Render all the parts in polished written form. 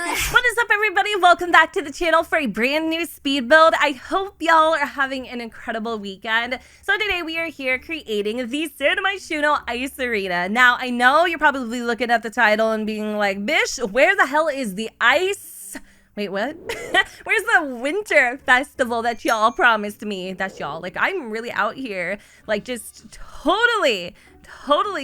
What is up, everybody? Welcome back to the channel for a brand new speed build. I hope y'all are having an incredible weekend. So today we are here creating the San Myshuno Ice Arena. Now, I know you're probably looking at the title and being like, Bish, where the hell is the ice? Wait, what? Where's the winter festival that y'all promised me? That's y'all. Like, I'm really out here, like, just totally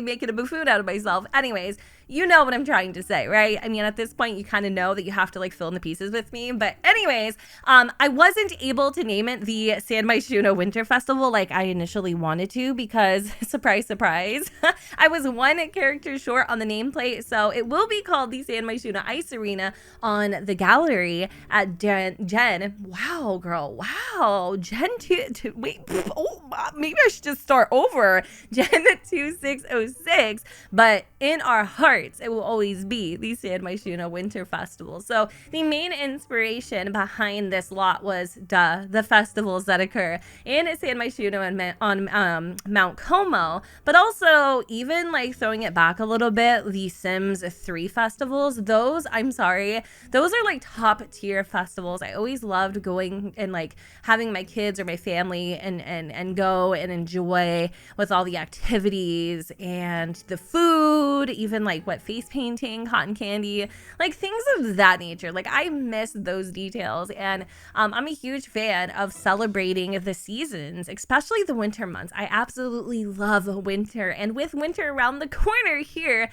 making a buffoon out of myself. Anyways, you know what I'm trying to say, right? I mean, at this point, you kind of know that you have to like fill in the pieces with me. But anyways, I wasn't able to name it the San Myshuno Winter Festival like I initially wanted to because, surprise, surprise, I was one character short on the nameplate. So it will be called the San Myshuno Ice Arena on the gallery at Gen. Wow, girl. Wow. Gen 2. Wait. Oh, maybe I should just start over. Gen 2606. But in our hearts, it will always be the San Myshuno Winter Festival. So the main inspiration behind this lot was the festivals that occur in San Myshuno and on Mount Komo, but also even like throwing it back a little bit, the Sims 3 festivals. Those, I'm sorry, those are like top tier festivals. I always loved going and like having my kids or my family and go and enjoy with all the activities and the food, even like what face painting, cotton candy, like things of that nature. Like I miss those details, and I'm a huge fan of celebrating the seasons, especially the winter months. I absolutely love winter, and with winter around the corner here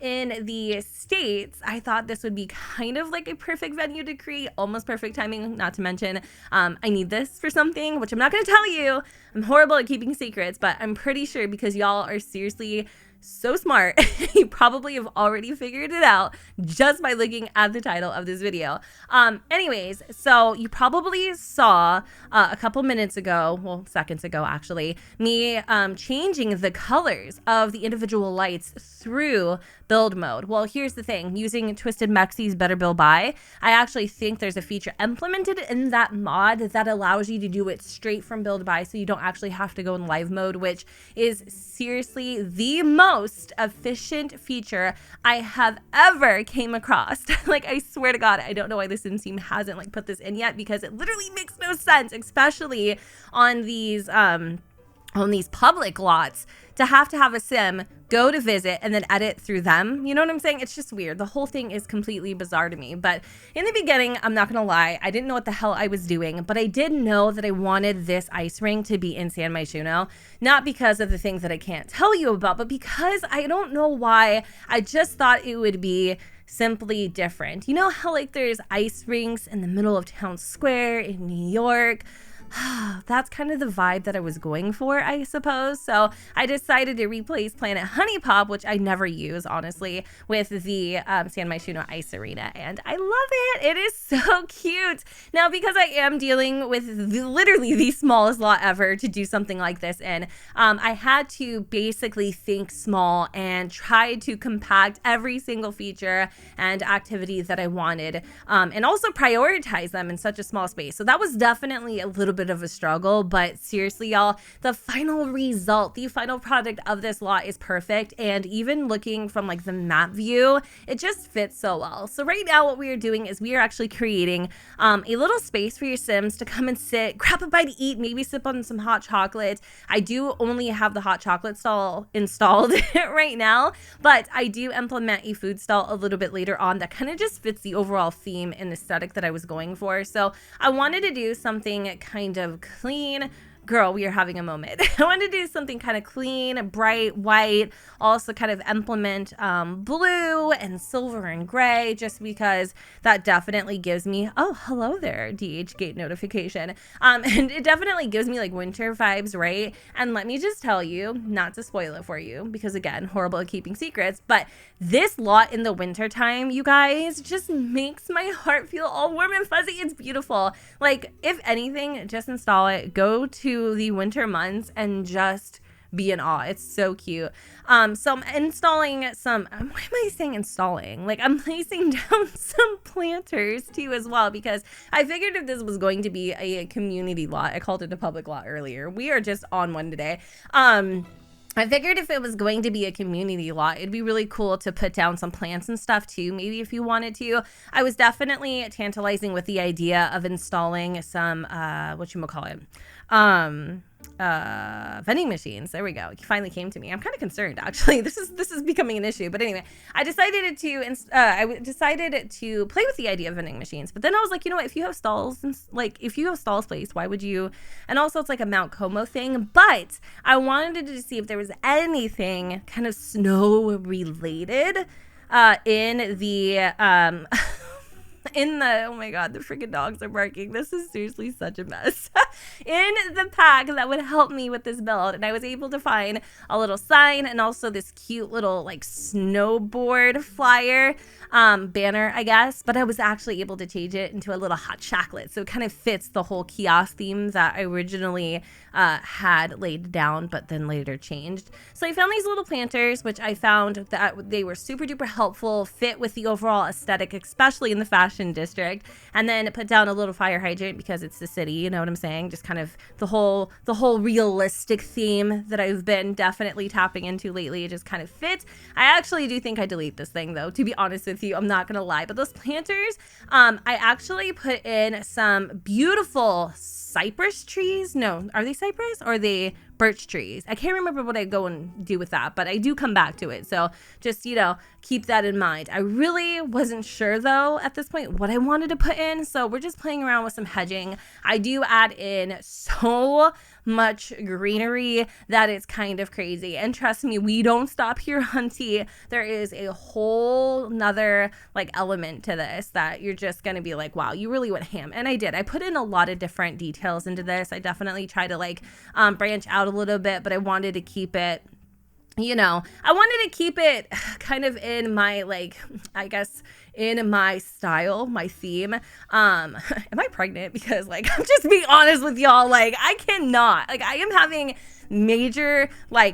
in the States, I thought this would be kind of like a perfect venue to create, almost perfect timing, not to mention I need this for something, which I'm not going to tell you. I'm horrible at keeping secrets, but I'm pretty sure because y'all are seriously so smart, you probably have already figured it out just by looking at the title of this video. Anyways, so you probably saw a couple minutes ago, well, seconds ago actually, me changing the colors of the individual lights through build mode. Well, here's the thing, using Twisted Mexie's Better Build By, I actually think there's a feature implemented in that mod that allows you to do it straight from build by, so you don't actually have to go in live mode, which is seriously the most efficient feature I have ever came across. Like, I swear to God, I don't know why the Sims team hasn't like put this in yet, because it literally makes no sense, especially on these public lots, to have a sim go to visit and then edit through them. You know what I'm saying? It's just weird. The whole thing is completely bizarre to me. But in the beginning, I'm not gonna lie, I didn't know what the hell I was doing, but I did know that I wanted this ice ring to be in San Myshuno, not because of the things that I can't tell you about, but because I don't know why, I just thought it would be simply different. You know how like there's ice rinks in the middle of town square in New York? That's kind of the vibe that I was going for, I suppose. So I decided to replace Planet Honey Pop, which I never use, honestly, with the San Myshuno Ice Arena. And I love it. It is so cute. Now, because I am dealing with literally the smallest lot ever to do something like this in, I had to basically think small and try to compact every single feature and activity that I wanted, and also prioritize them in such a small space. So that was definitely a little bit of a struggle, but seriously, y'all, the final result, the final product of this lot is perfect. And even looking from like the map view, it just fits so well. So right now what we are doing is we are actually creating a little space for your Sims to come and sit, grab a bite to eat, maybe sip on some hot chocolate. I do only have the hot chocolate stall installed right now, but I do implement a food stall a little bit later on that kind of just fits the overall theme and aesthetic that I was going for. So I wanted to do something kind of clean. Girl, we are having a moment. I wanted to do something kind of clean, bright, white, also kind of implement blue and silver and gray, just because that definitely gives me, oh, hello there, DH gate notification. And it definitely gives me like winter vibes, right? And let me just tell you, not to spoil it for you, because again, horrible at keeping secrets, but this lot in the winter time, you guys, just makes my heart feel all warm and fuzzy. It's beautiful. Like, if anything, just install it, go to the winter months and just be in awe. It's so cute. So I'm installing some, why am I saying installing? Like, I'm placing down some planters too as well, because I figured if this was going to be a community lot, I called it a public lot earlier. We are just on one today. I figured if it was going to be a community lot, it'd be really cool to put down some plants and stuff too, maybe if you wanted to. I was definitely tantalizing with the idea of installing some, whatchamacallit, vending machines. There we go. It finally came to me. I'm kind of concerned, actually. This is becoming an issue. But anyway, I decided to play with the idea of vending machines. But then I was like, you know what? If you have stalls, if you have stalls placed, why would you? And also, it's like a Mount Komo thing. But I wanted to see if there was anything kind of snow related in the oh my god, the freaking dogs are barking. This is seriously such a mess. In the pack that would help me with this build, and I was able to find a little sign and also this cute little like snowboard flyer banner, I guess, but I was actually able to change it into a little hot chocolate, so it kind of fits the whole kiosk theme that I originally had laid down but then later changed. So I found these little planters, which I found that they were super duper helpful, fit with the overall aesthetic, especially in the fashion district, and then put down a little fire hydrant because it's the city, you know what I'm saying? Just kind of the whole realistic theme that I've been definitely tapping into lately. It just kind of fits. I actually do think I delete this thing though, to be honest with you. I'm not gonna lie, but those planters, I actually put in some beautiful cypress trees. No, are they cypress or are they birch trees? I can't remember what I go and do with that, but I do come back to it. So just, keep that in mind. I really wasn't sure though at this point what I wanted to put in. So we're just playing around with some hedging. I do add in so much greenery that it's kind of crazy. And trust me, we don't stop here, hunty. There is a whole nother element to this that you're just going to be like, wow, you really went ham. And I did. I put in a lot of different details into this. I definitely try to branch out a little bit, but I wanted to keep it, I wanted to keep it kind of in my, I guess, in my style, my theme. Am I pregnant? Because, I'm just being honest with y'all, I cannot. I am having major,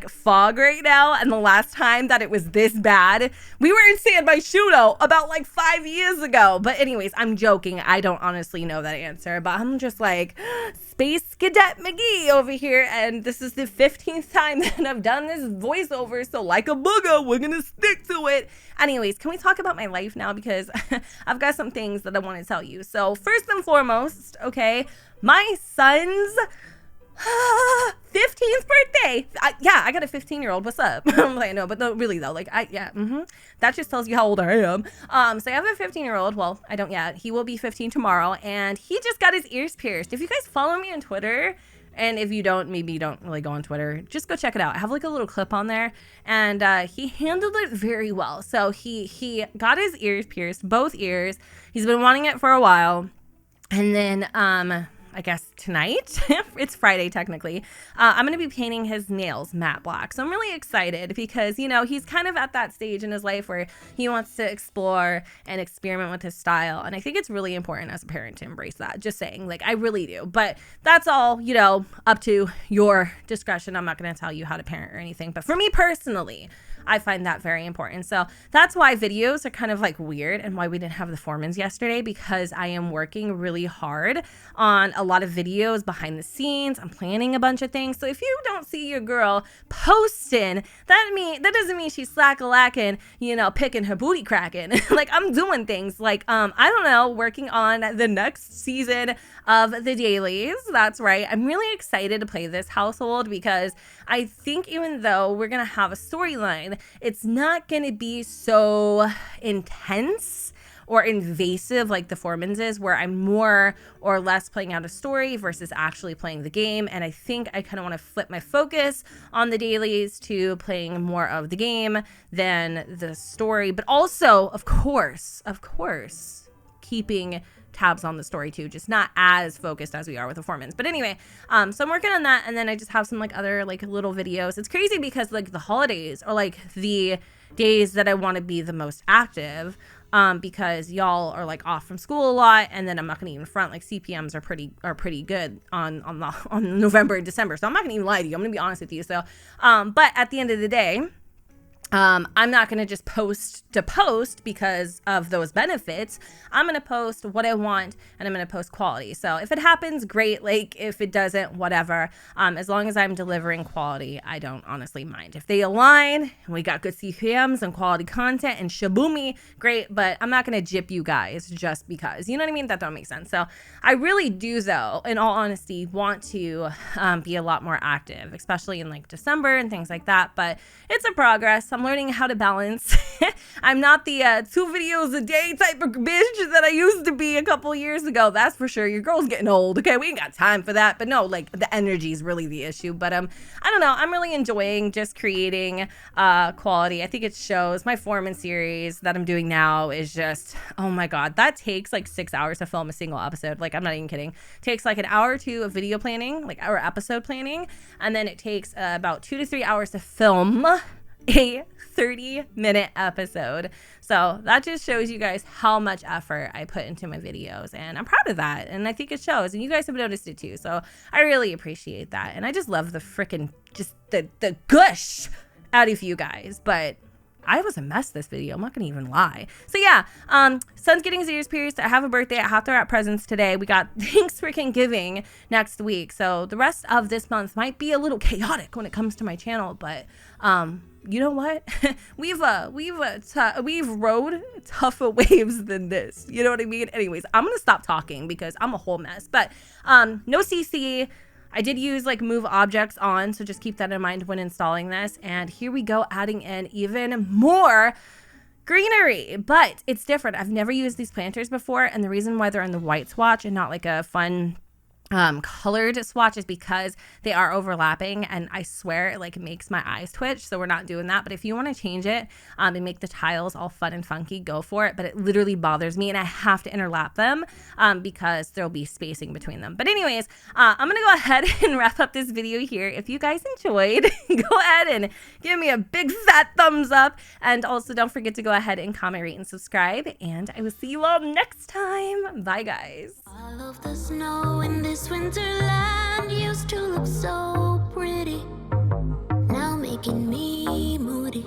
fog right now, and the last time that it was this bad, we were in San Myshunos about, 5 years ago. But anyways, I'm joking. I don't honestly know that answer, but I'm just Space Cadet McGee over here, and this is the 15th time that I've done this voiceover, so like a booger, we're gonna stick to it. Anyways, can we talk about my life now? Because I've got some things that I want to tell you. So first and foremost, okay, my son's 15th birthday. I got a 15-year-old. What's up? I'm like, no, but no, really though, that just tells you how old I am. So I have a 15-year-old. Well, I don't yet. He will be 15 tomorrow, and he just got his ears pierced. If you guys follow me on Twitter, and if you don't, maybe you don't really go on Twitter, just go check it out. I have a little clip on there, and he handled it very well. So he got his ears pierced, both ears. He's been wanting it for a while, and then I guess tonight, it's Friday technically, I'm going to be painting his nails matte black. So I'm really excited because, he's kind of at that stage in his life where he wants to explore and experiment with his style. And I think it's really important as a parent to embrace that. Just saying, I really do. But that's all, up to your discretion. I'm not going to tell you how to parent or anything. But for me personally, I find that very important. So that's why videos are kind of weird and why we didn't have the Foremans yesterday, because I am working really hard on a lot of videos behind the scenes. I'm planning a bunch of things. So if you don't see your girl posting, that doesn't mean she's slack-a-lacking, picking her booty cracking. I'm doing things I don't know, working on the next season of the dailies. That's right. I'm really excited to play this household because I think even though we're going to have a storyline, it's not going to be so intense or invasive like the Foremans is, where I'm more or less playing out a story versus actually playing the game. And I think I kind of want to flip my focus on the dailies to playing more of the game than the story, but also, of course, keeping tabs on the story too, just not as focused as we are with the Foremans. But anyway, so I'm working on that, and then I just have some other little videos. It's crazy because the holidays are the days that I want to be the most active, because y'all are off from school a lot, and then I'm not gonna even front, CPMs are pretty good on November and December, so I'm not gonna even lie to you. I'm gonna be honest with you. So but at the end of the day, I'm not going to just post to post because of those benefits. I'm going to post what I want, and I'm going to post quality. So if it happens, great. Like if it doesn't, whatever. As long as I'm delivering quality, I don't honestly mind. If they align and we got good CPMs and quality content and shaboomy, great. But I'm not going to jip you guys just because, you know what I mean? That don't make sense. So I really do, though, in all honesty, want to be a lot more active, especially in like December and things like that. But it's a progress. I'm learning how to balance. I'm not the 2 videos a day type of bitch that I used to be a couple years ago. That's for sure. Your girl's getting old. Okay, we ain't got time for that. But no, like the energy is really the issue. But I don't know. I'm really enjoying just creating quality. I think it shows. My Foreman series that I'm doing now is just, oh my god, that takes like 6 hours to film a single episode. Like I'm not even kidding. It takes like an hour or 2 of video planning, like our episode planning, and then it takes about 2 to 3 hours to film a 30-minute episode. So that just shows you guys how much effort I put into my videos, and I'm proud of that, and I think it shows, and you guys have noticed it too. So I really appreciate that, and I just love the freaking just the gush out of you guys. But I was a mess this video. I'm not gonna even lie. So yeah, son's getting his ears pierced. I have a birthday. I have to wrap presents today. We got Thanksgiving next week. So the rest of this month might be a little chaotic when it comes to my channel, but you know what? we've rode tougher waves than this. You know what I mean? Anyways, I'm gonna stop talking because I'm a whole mess. But no CC. I did use like move objects on, so just keep that in mind when installing this. And here we go, adding in even more greenery, but it's different. I've never used these planters before, and the reason why they're on the white swatch and not like a fun colored swatch is because they are overlapping, and I swear it like makes my eyes twitch, so we're not doing that. But if you want to change it and make the tiles all fun and funky, go for it. But it literally bothers me, and I have to interlap them because there'll be spacing between them. But anyways, I'm gonna go ahead and wrap up this video here. If you guys enjoyed, go ahead and give me a big fat thumbs up, and also don't forget to go ahead and comment, rate, and subscribe, and I will see you all next time. Bye guys. All of the snow in this winterland used to look so pretty, now making me moody.